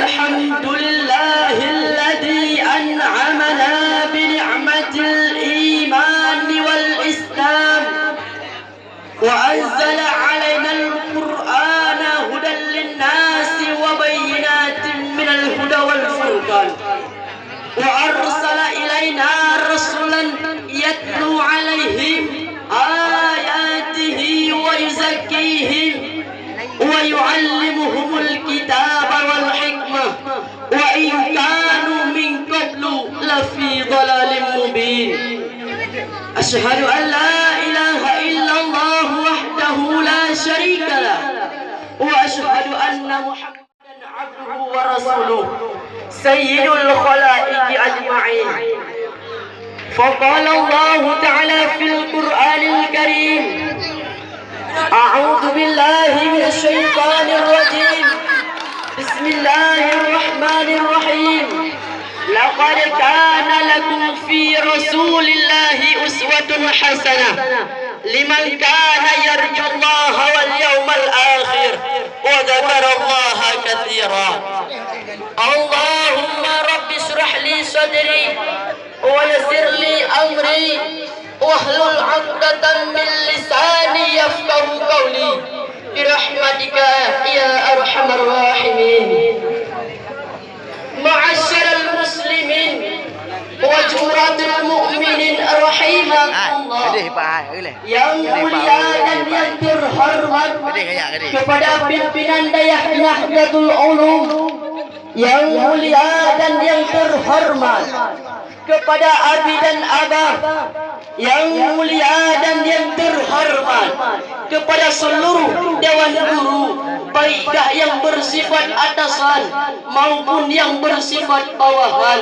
الحمد لله الذي أنعمنا بنعمة الإيمان والإسلام وأنزل علينا القرآن هدى للناس وبينات من الهدى والفرقان وأرسل إلينا رسولا يتلو عليهم آياته ويزكيهم ويعلمهم الكتاب والحكمة وإن كانوا من قبل لفي ضلال مبين. أشهد أن لا إله إلا الله وحده لا شريك له وأشهد أن محمدا عبده ورسوله سيد الخلائق أجمعين. فقال الله تعالى في القرآن الكريم: أعوذ بالله من الشيطان الرجيم، بسم الله الرحمن الرحيم. لقد كان لكم في رسول الله أسوة حسنة لمن كان يرجو الله واليوم الآخر وذكر الله كثيرا. اللهم رب اشرح لي صدري ويسر لي أمري واحلل عقدة من لساني يفقه قولي برحمتك يا أرحم الراحمين. معاشر المسلمين وجورات المؤمinin rahimakumullah, yang mulia dan yang terhormat kepada pimpinan Dayah Nahdlatul Ulum, yang mulia dan yang terhormat kepada abi dan abah, yang mulia dan yang terhormat kepada seluruh dewan guru, baiklah yang bersifat atasan maupun yang bersifat bawahan,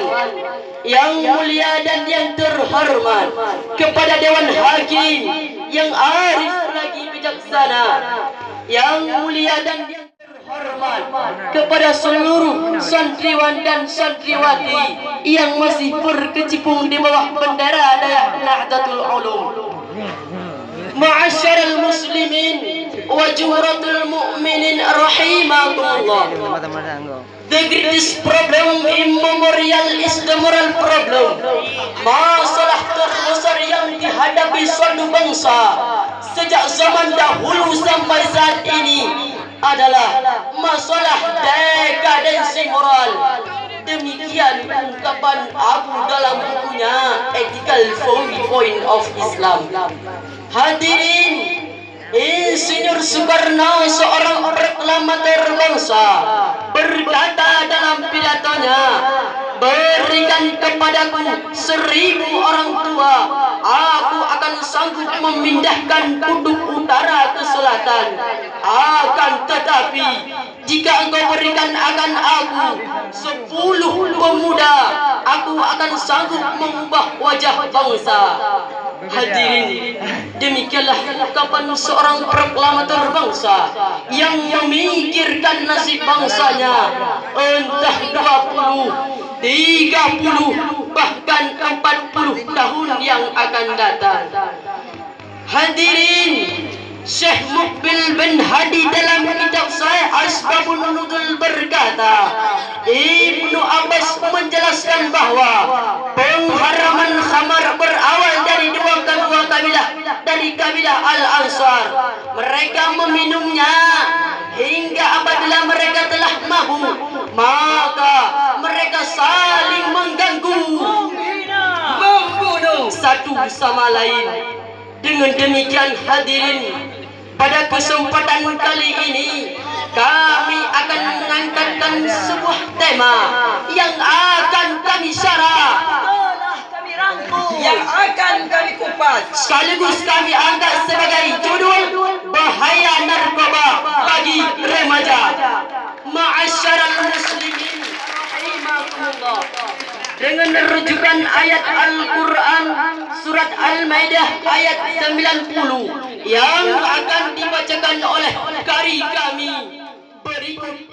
yang mulia dan yang terhormat kepada dewan hakim yang arif lagi bijaksana, yang mulia dan yang hormat kepada seluruh santriwan dan santriwati yang masih berkecimpung di bawah bendera Dayah Nahdlatul Ulum. Ma'asyiral muslimin wa jumratul mu'minin rahimakumullah. The greatest problem immemorial is the moral problem. Masalah terbesar yang dihadapi suatu bangsa sejak zaman dahulu sampai saat ini adalah masalah dekadensi moral. Demikian ungkapan Abu dalam bukunya Ethical Viewpoint of Islam. Hadirin, Insinyur Soekarno, seorang proklamator bangsa, berkata dalam pidatonya, berikan kepadaku 1000 orang tua, aku akan sanggup memindahkan kutub utara ke selatan. Akan tetapi jika engkau berikan akan aku 10 pemuda, aku akan sanggup mengubah wajah bangsa. Hadirin, demikianlah ungkapan seorang proklamator bangsa yang memikirkan nasib bangsanya entah 20, 30, bahkan 40 tahun yang akan datang. Hadirin, Syekh Muqbil bin Hadi dalam kitab Sahih Asbabun Nuzul berkata, Ibnu Abbas menjelaskan bahwa pengharaman khamar berawal dari dua kabilah dari kabilah Al-Ansar. Mereka meminumnya hingga apabila mereka telah mabuk, maka mereka saling mengganggu, membunuh satu sama lain. Dengan demikian hadirin, pada kesempatan kali ini kami akan mengangkatkan sebuah tema yang akan kami syarah, yang akan kami kupas, sekaligus kami angkat sebagai judul bahaya narkoba bagi remaja. Ma'asyiral muslimin rahimakumullah, dengan rujukan ayat Al-Quran surat Al-Maidah ayat 90 yang akan dibacakan oleh qari kami berikut